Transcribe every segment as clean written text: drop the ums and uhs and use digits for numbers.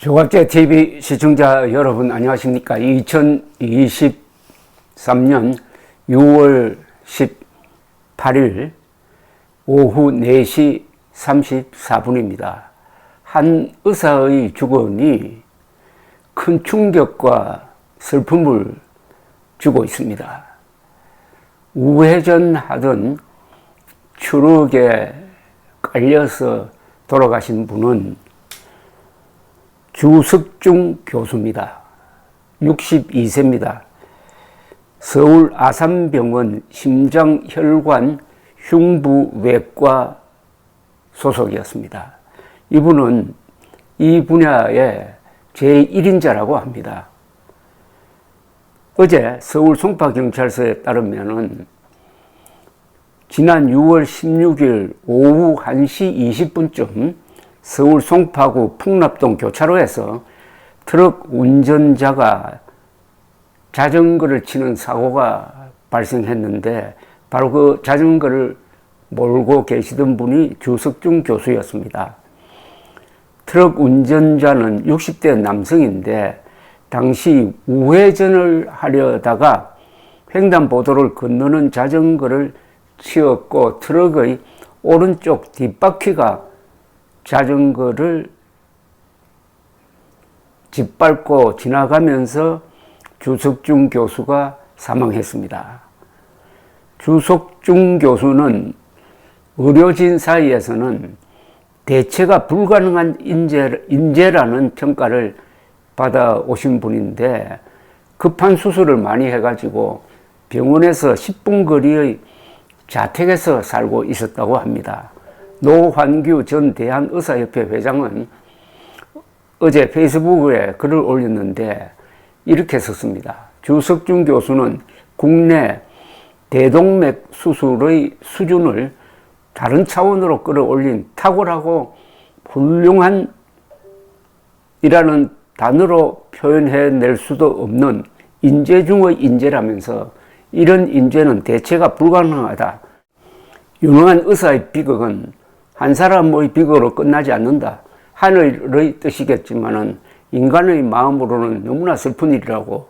조갑제 TV 시청자 여러분 안녕하십니까? 2023년 6월 18일 오후 4시 34분입니다. 한 의사의 죽음이 큰 충격과 슬픔을 주고 있습니다. 우회전하던 추락에 깔려서 돌아가신 분은 주석중 교수입니다. 62세입니다. 서울 아산병원 심장혈관 흉부외과 소속이었습니다. 이분은 이 분야의 제1인자라고 합니다. 어제 서울 송파경찰서에 따르면은 지난 6월 16일 오후 1시 20분쯤 서울 송파구 풍납동 교차로에서 트럭 운전자가 자전거를 치는 사고가 발생했는데 바로 그 자전거를 몰고 계시던 분이 주석중 교수였습니다. 트럭 운전자는 60대 남성인데 당시 우회전을 하려다가 횡단보도를 건너는 자전거를 치었고 트럭의 오른쪽 뒷바퀴가 자전거를 짓밟고 지나가면서 주석중 교수가 사망했습니다. 주석중 교수는 의료진 사이에서는 대체가 불가능한 인재라는 평가를 받아오신 분인데 급한 수술을 많이 해가지고 병원에서 10분 거리의 자택에서 살고 있었다고 합니다. 노환규 전 대한의사협회 회장은 어제 페이스북에 글을 올렸는데 이렇게 썼습니다. 주석중 교수는 국내 대동맥 수술의 수준을 다른 차원으로 끌어올린 탁월하고 훌륭한 이라는 단어로 표현해낼 수도 없는 인재 중의 인재라면서 이런 인재는 대체가 불가능하다. 유능한 의사의 비극은 한 사람의 비극으로 끝나지 않는다. 하늘의 뜻이겠지만은 인간의 마음으로는 너무나 슬픈 일이라고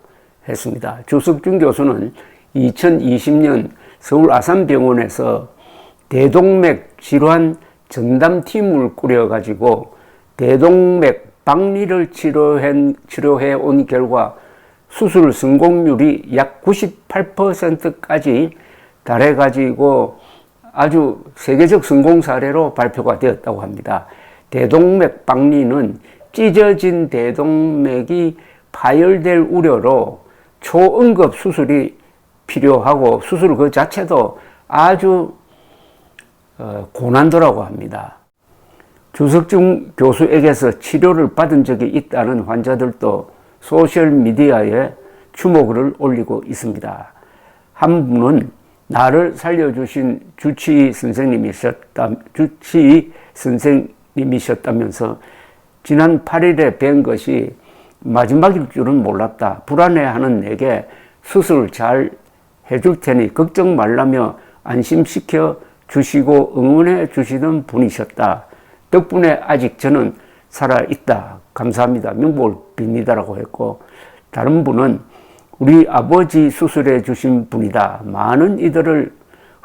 했습니다. 주석중 교수는 2020년 서울 아산병원에서 대동맥 질환 전담팀을 꾸려가지고 대동맥 박리를 치료해 온 결과 수술 성공률이 약 98%까지 달해가지고 아주 세계적 성공 사례로 발표가 되었다고 합니다. 대동맥 박리는 찢어진 대동맥이 파열될 우려로 초응급 수술이 필요하고 수술 그 자체도 아주 고난도라고 합니다. 주석중 교수에게서 치료를 받은 적이 있다는 환자들도 소셜미디어에 추모글을 올리고 있습니다. 한 분은 나를 살려주신 주치의 선생님이셨다면서 지난 8일에 뵌 것이 마지막일 줄은 몰랐다. 불안해하는 내게 수술 잘 해줄 테니 걱정 말라며 안심시켜 주시고 응원해 주시던 분이셨다. 덕분에 아직 저는 살아있다. 감사합니다. 명복을 빕니다라고 했고, 다른 분은 우리 아버지 수술해 주신 분이다. 많은 이들을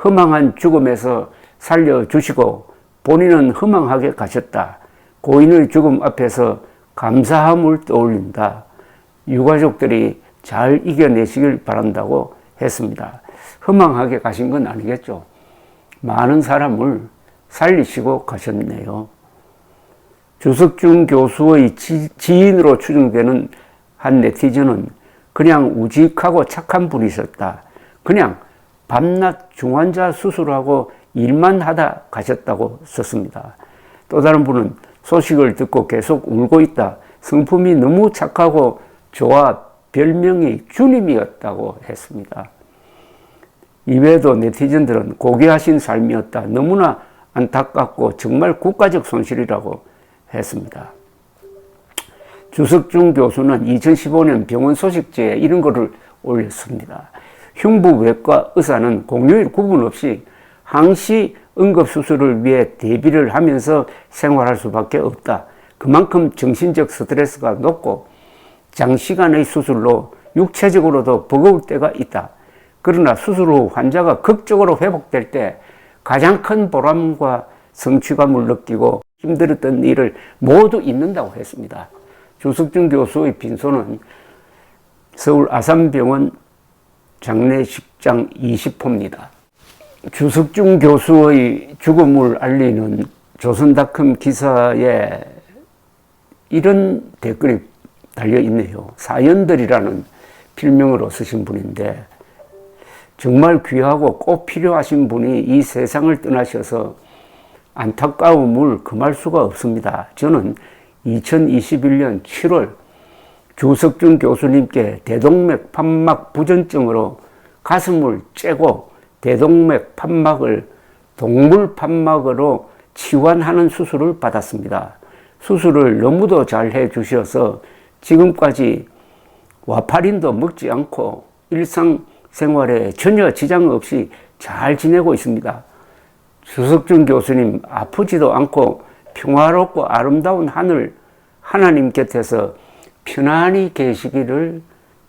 허망한 죽음에서 살려주시고 본인은 허망하게 가셨다. 고인의 죽음 앞에서 감사함을 떠올린다. 유가족들이 잘 이겨내시길 바란다고 했습니다. 허망하게 가신 건 아니겠죠. 많은 사람을 살리시고 가셨네요. 주석중 교수의 지인으로 추정되는 한 네티즌은 그냥 우직하고 착한 분이셨다. 그냥 밤낮 중환자 수술하고 일만 하다 가셨다고 썼습니다. 또 다른 분은 소식을 듣고 계속 울고 있다. 성품이 너무 착하고 좋아 별명이 주님이었다고 했습니다. 이외에도 네티즌들은 고귀하신 삶이었다. 너무나 안타깝고 정말 국가적 손실이라고 했습니다. 주석중 교수는 2015년 병원 소식지에 이런 거를 올렸습니다. 흉부외과 의사는 공휴일 구분 없이 항시 응급수술을 위해 대비를 하면서 생활할 수밖에 없다. 그만큼 정신적 스트레스가 높고 장시간의 수술로 육체적으로도 버거울 때가 있다. 그러나 수술 후 환자가 극적으로 회복될 때 가장 큰 보람과 성취감을 느끼고 힘들었던 일을 모두 잊는다고 했습니다. 주석준 교수의 빈소는 서울 아산병원 장례식장 20호입니다. 주석준 교수의 죽음을 알리는 조선닷컴 기사에 이런 댓글이 달려있네요. 사연들이라는 필명으로 쓰신 분인데, 정말 귀하고 꼭 필요하신 분이 이 세상을 떠나셔서 안타까움을 금할 수가 없습니다. 저는 2021년 7월 주석준 교수님께 대동맥 판막 부전증으로 가슴을 째고 대동맥 판막을 동물 판막으로 치환하는 수술을 받았습니다. 수술을 너무도 잘 해주셔서 지금까지 와파린도 먹지 않고 일상생활에 전혀 지장 없이 잘 지내고 있습니다. 주석준 교수님 아프지도 않고 평화롭고 아름다운 하늘 하나님 곁에서 편안히 계시기를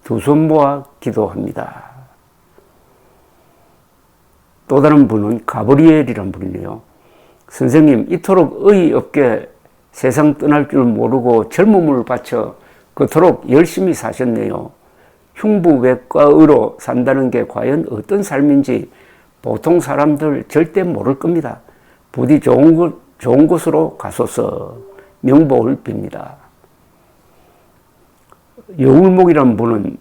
두 손 모아 기도합니다. 또 다른 분은 가브리엘이란 분이네요. 선생님, 이토록 의의 없게 세상 떠날 줄 모르고 젊음을 바쳐 그토록 열심히 사셨네요. 흉부외과의로 산다는 게 과연 어떤 삶인지 보통 사람들 절대 모를 겁니다. 부디 좋은 곳으로 가소서. 명복을 빕니다. 여울목이라는 분은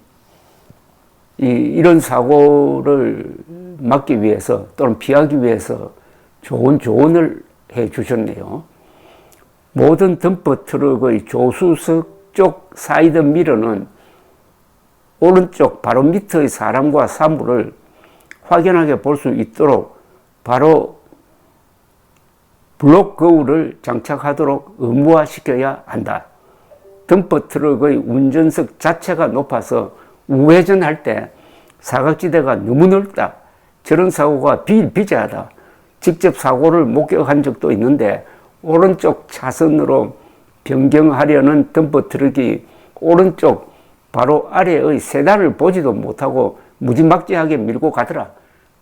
이런 사고를 막기 위해서 또는 피하기 위해서 좋은 조언을 해 주셨네요. 모든 덤프 트럭의 조수석 쪽 사이드 미러는 오른쪽 바로 밑의 사람과 사물을 확연하게 볼 수 있도록 바로 블록 거울을 장착하도록 의무화시켜야 한다. 덤프 트럭의 운전석 자체가 높아서 우회전할 때 사각지대가 너무 넓다. 저런 사고가 비일비재하다. 직접 사고를 목격한 적도 있는데 오른쪽 차선으로 변경하려는 덤프 트럭이 오른쪽 바로 아래의 세단을 보지도 못하고 무지막지하게 밀고 가더라.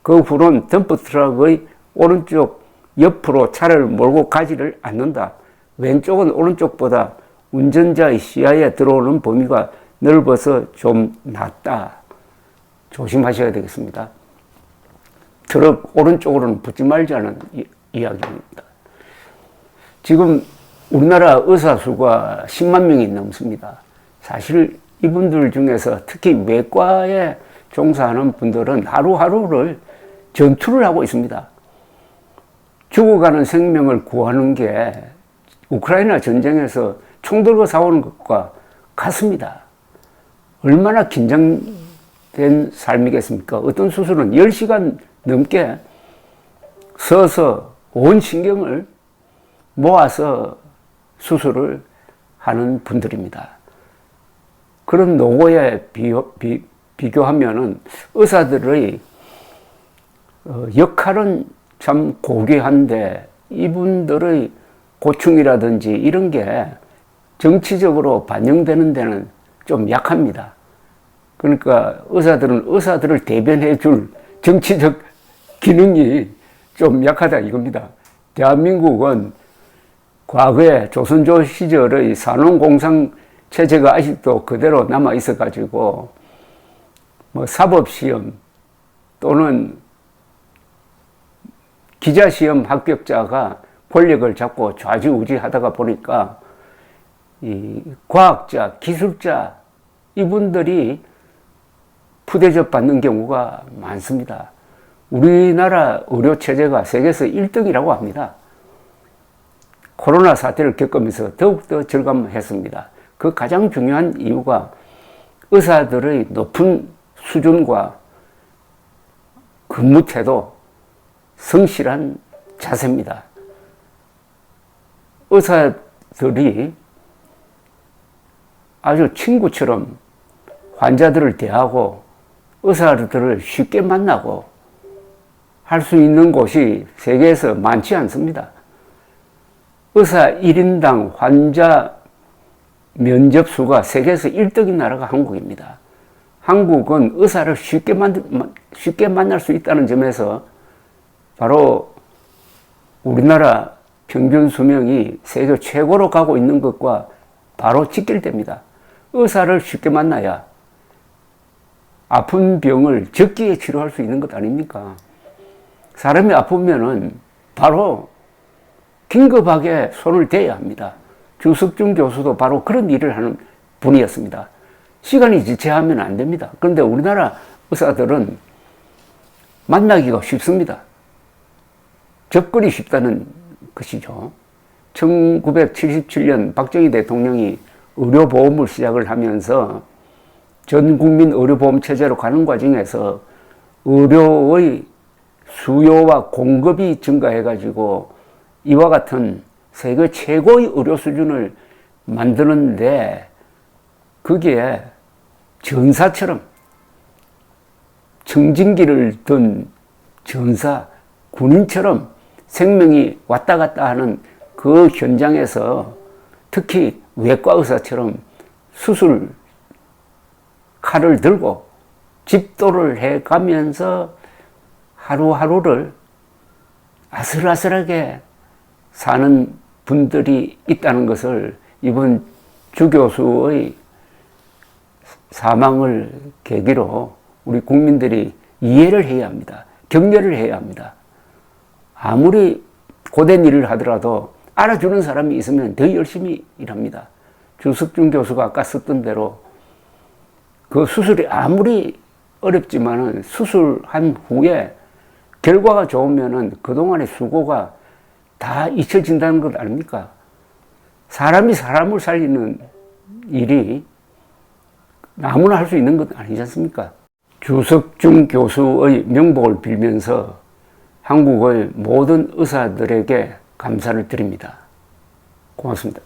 그 후론 덤프 트럭의 오른쪽 옆으로 차를 몰고 가지를 않는다. 왼쪽은 오른쪽보다 운전자의 시야에 들어오는 범위가 넓어서 좀 낫다. 조심하셔야 되겠습니다. 트럭 오른쪽으로는 붙지 말자는 이야기입니다. 지금 우리나라 의사 수가 10만 명이 넘습니다. 사실 이분들 중에서 특히 외과에 종사하는 분들은 하루하루를 전투를 하고 있습니다. 죽어가는 생명을 구하는 게 우크라이나 전쟁에서 총 들고 싸우는 것과 같습니다. 얼마나 긴장된 삶이겠습니까? 어떤 수술은 10시간 넘게 서서 온 신경을 모아서 수술을 하는 분들입니다. 그런 노고에 비교하면은 의사들의 역할은 참 고귀한데 이분들의 고충이라든지 이런 게 정치적으로 반영되는 데는 좀 약합니다. 그러니까 의사들은 의사들을 대변해 줄 정치적 기능이 좀 약하다 이겁니다. 대한민국은 과거에 조선조 시절의 산업공상 체제가 아직도 그대로 남아 있어 가지고 뭐 사법시험 또는 기자시험 합격자가 권력을 잡고 좌지우지하다가 보니까 이 과학자, 기술자 이분들이 푸대접 받는 경우가 많습니다. 우리나라 의료체제가 세계에서 1등이라고 합니다. 코로나 사태를 겪으면서 더욱더 절감했습니다. 그 가장 중요한 이유가 의사들의 높은 수준과 근무 태도, 성실한 자세입니다. 의사들이 아주 친구처럼 환자들을 대하고 의사들을 쉽게 만나고 할 수 있는 곳이 세계에서 많지 않습니다. 의사 1인당 환자 면접 수가 세계에서 1등인 나라가 한국입니다. 한국은 의사를 쉽게 만날 수 있다는 점에서 바로 우리나라 평균 수명이 세계 최고로 가고 있는 것과 바로 직결됩니다. 의사를 쉽게 만나야 아픈 병을 적기에 치료할 수 있는 것 아닙니까? 사람이 아프면은 바로 긴급하게 손을 대야 합니다. 주석준 교수도 바로 그런 일을 하는 분이었습니다. 시간이 지체하면 안 됩니다. 그런데 우리나라 의사들은 만나기가 쉽습니다. 접근이 쉽다는 것이죠. 1977년 박정희 대통령이 의료보험을 시작을 하면서 전 국민 의료보험 체제로 가는 과정에서 의료의 수요와 공급이 증가해가지고 이와 같은 세계 최고의 의료 수준을 만드는데 그게 전사처럼 청진기를 든 전사, 군인처럼 생명이 왔다 갔다 하는 그 현장에서 특히 외과 의사처럼 수술 칼을 들고 집도를 해 가면서 하루하루를 아슬아슬하게 사는 분들이 있다는 것을 이번 주 교수의 사망을 계기로 우리 국민들이 이해를 해야 합니다. 격려를 해야 합니다. 아무리 고된 일을 하더라도 알아주는 사람이 있으면 더 열심히 일합니다. 주석준 교수가 아까 썼던 대로 그 수술이 아무리 어렵지만은 수술한 후에 결과가 좋으면은 그동안의 수고가 다 잊혀진다는 것 아닙니까? 사람이 사람을 살리는 일이 아무나 할 수 있는 것 아니지 않습니까? 주석준 교수의 명복을 빌면서 한국의 모든 의사들에게 감사를 드립니다. 고맙습니다.